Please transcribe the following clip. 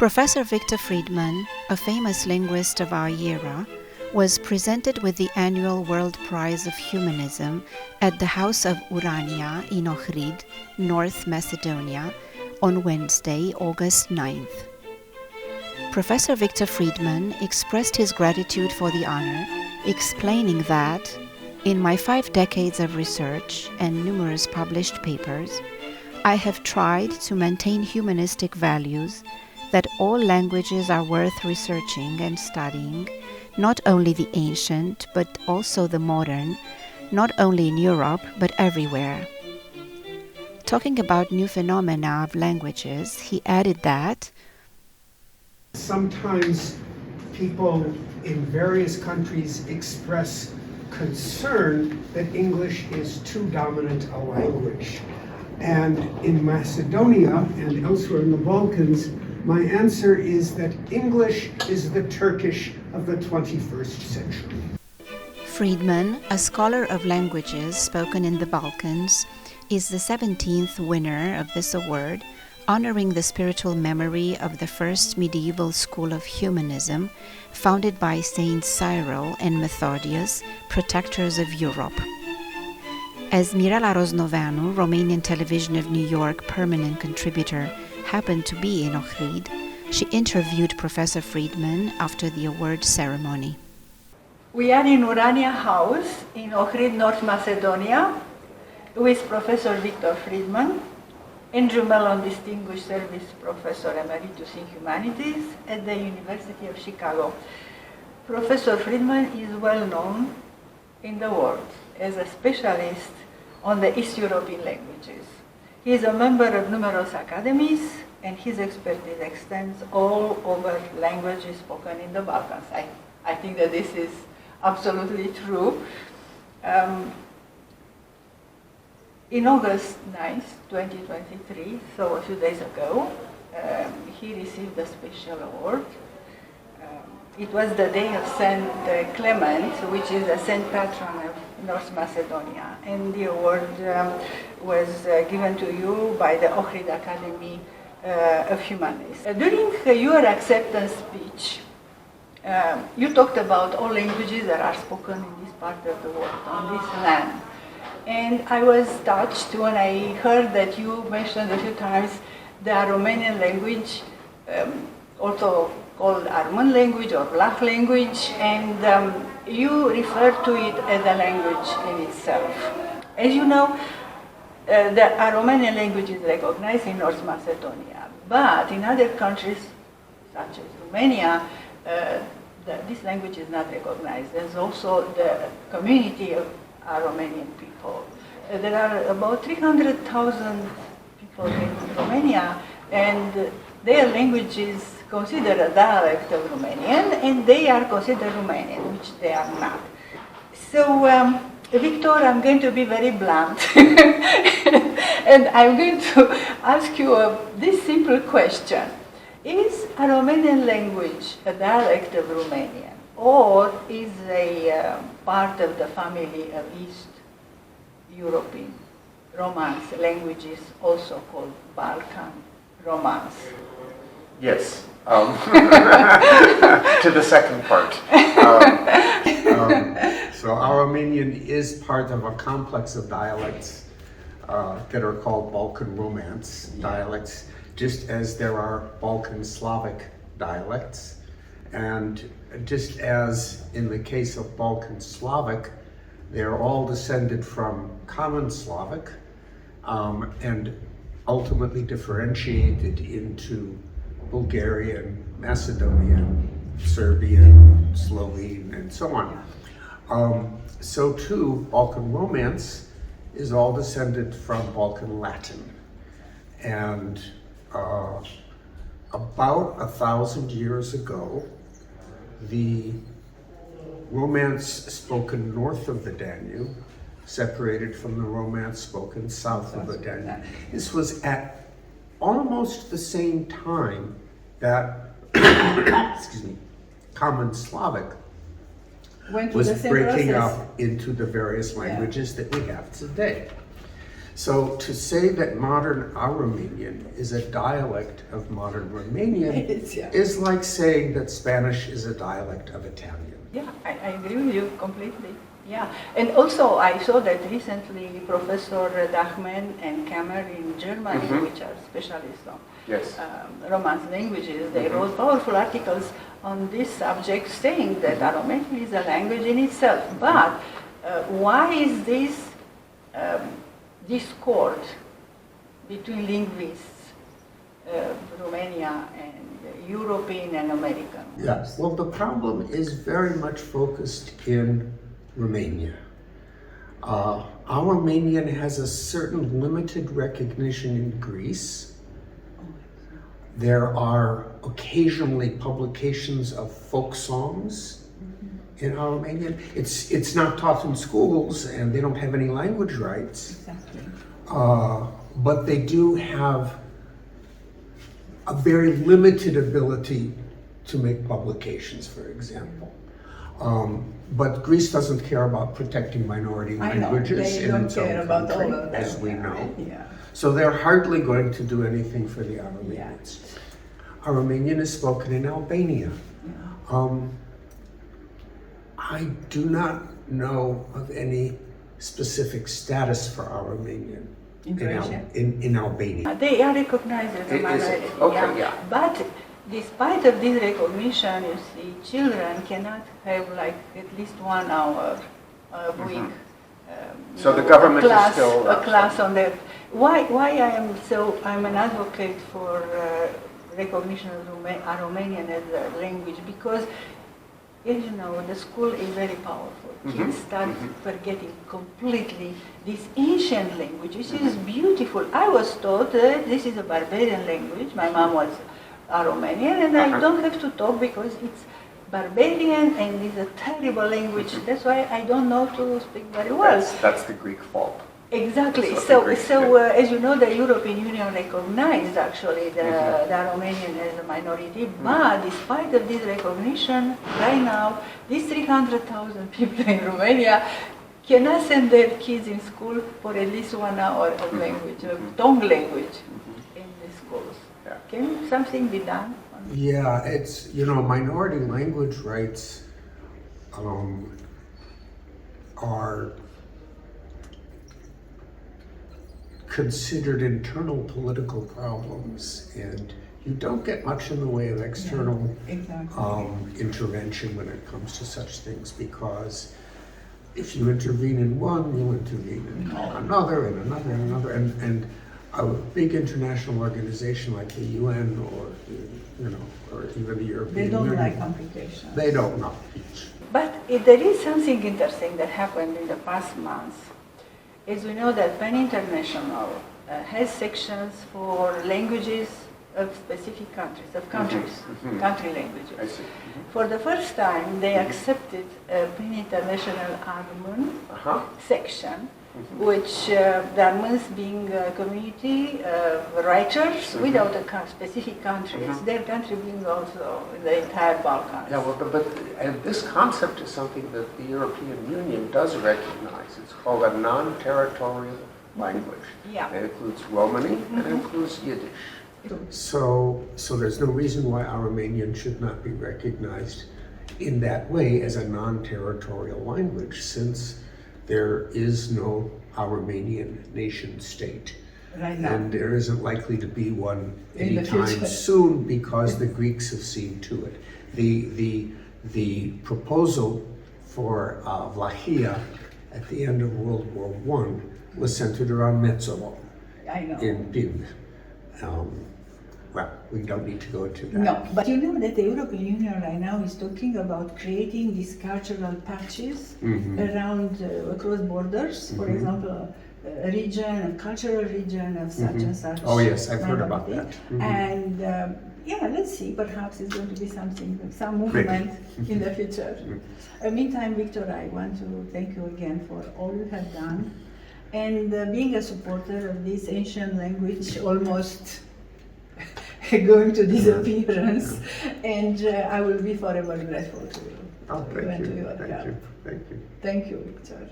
Professor Victor Friedman, a famous linguist of our era, was presented with the annual World Prize of Humanism at the House of Urania in Ohrid, North Macedonia, on Wednesday, August 9th. Professor Victor Friedman expressed his gratitude for the honor, explaining that, in my 5 decades of research and numerous published papers, I have tried to maintain humanistic values that all languages are worth researching and studying, not only the ancient, but also the modern, not only in Europe, but everywhere. Talking about new phenomena of languages, he added that sometimes people in various countries express concern that English is too dominant a language. And in Macedonia and elsewhere in the Balkans, my answer is that English is the Turkish of the 21st century. Friedman, a scholar of languages spoken in the Balkans, is the 17th winner of this award, honoring the spiritual memory of the first medieval school of humanism, founded by Saints Cyril and Methodius, protectors of Europe. As Mirela Roznoveanu, Romanian Television of New York permanent contributor, happened to be in Ohrid, she interviewed Professor Friedman after the award ceremony. We are in Urania House in Ohrid, North Macedonia, with Professor Victor Friedman, Andrew Mellon Distinguished Service Professor Emeritus in Humanities at the University of Chicago. Professor Friedman is well known in the world as a specialist on the East European languages. He is a member of numerous academies, and his expertise extends all over languages spoken in the Balkans. I think that this is absolutely true. In August 9th, 2023, so a few days ago, he received a special award. It was the day of Saint Klement, which is a Saint Patron of North Macedonia, and the award was given to you by the Ohrid Academy of Humanism. During your acceptance speech, you talked about all languages that are spoken in this part of the world, on this land. And I was touched when I heard that you mentioned a few times the Aromanian language, also called Armân language or Vlach language, and you refer to it as a language in itself. As you know, the Aromanian language is recognized in North Macedonia, but in other countries, such as Romania, this language is not recognized. There's also the community of Aromanian people. There are about 300,000 people in Romania, and their language is considered a dialect of Romanian, and they are considered Romanian, which they are not. So, Victor, I'm going to be very blunt, and I'm going to ask you this simple question. Is Aromanian language a dialect of Romanian, or is a part of the family of East European Romance languages, also called Balkan Romance? Yes. To the second part. So Aromanian is part of a complex of dialects that are called Balkan Romance dialects, just as there are Balkan Slavic dialects. And just as in the case of Balkan Slavic, they're all descended from Common Slavic and ultimately differentiated into Bulgarian, Macedonian, Serbian, Slovene, and so on. So too, Balkan Romance is all descended from Balkan Latin. And about 1,000 years ago, the Romance spoken north of the Danube separated from the Romance spoken south of the Danube. This was at almost the same time that Common Slavic was breaking up into the various languages that we have today. So to say that modern Aromanian is a dialect of modern Romanian is like saying that Spanish is a dialect of Italian. Yeah, I agree with you completely. Yeah, and also I saw that recently Professor Friedman and Kammer in Germany, which are specialists on Romance languages, they wrote powerful articles on this subject saying that Aromanian is a language in itself. But why is this discord between linguists, Romania and European and American? Yes, well, the problem is very much focused in Romania. Aromanian has a certain limited recognition in Greece. There are occasionally publications of folk songs in Aromanian. It's not taught in schools and they don't have any language rights. Exactly. But they do have a very limited ability to make publications, for example. But Greece doesn't care about protecting minority languages in its own country, as we know. Yeah. So they're hardly going to do anything for the Aromanians. Aromanian is spoken in Albania. I do not know of any specific status for Aromanian in Albania. They are recognized as a minority. But despite of this recognition, you see, children cannot have like at least 1 hour a week. So the government class, is still a class on that. Why I'm an advocate for recognition of Aromanian as a language, because as you know, the school is very powerful. Kids start forgetting completely this ancient language, which is beautiful. I was taught that this is a barbarian language. My mom was Aromanian, and I don't have to talk because it's barbarian and it's a terrible language. That's why I don't know to speak very well. That's the Greek fault. Exactly. So as you know, the European Union recognized actually the Aromanian as a minority, but despite of this recognition, right now, these 300,000 people in Romania cannot send their kids in school for at least 1 hour of language, of tongue language in the schools. Can something be done? Yeah, it's, minority language rights are considered internal political problems, and you don't get much in the way of external intervention when it comes to such things, because if you intervene in one, you'll intervene in another, and another, and another, and a big international organization like the UN or even the European Union. They don't like complications. They don't know. But there is something interesting that happened in the past months. As we know that PEN International has sections for languages of specific countries, country languages. I see. For the first time, they accepted a PEN International Armâns section, which the Armâns being a community writers without a specific countries, their country being also the entire Balkans. Yeah, well, but this concept is something that the European Union does recognize. It's called a non-territorial language. Yeah. It includes Romani and it includes Yiddish. So there's no reason why Aromanian should not be recognized in that way as a non-territorial language, since there is no Aromanian nation state. Right now. And there isn't likely to be one anytime soon, because the Greeks have seen to it. The proposal for Vlachia at the end of World War I was centered around Metzovo in Pim. Well, we don't need to go into that. No, but you know that the European Union right now is talking about creating these cultural patches around, across borders. For example, a region, a cultural region of such and such. Oh yes, I've heard about that. And let's see, perhaps it's going to be some movement in the future. Meantime, Victor, I want to thank you again for all you have done, and being a supporter of this ancient language almost going to disappearance, and I will be forever grateful to you. Oh, thank you. Thank you. Thank you, Victor.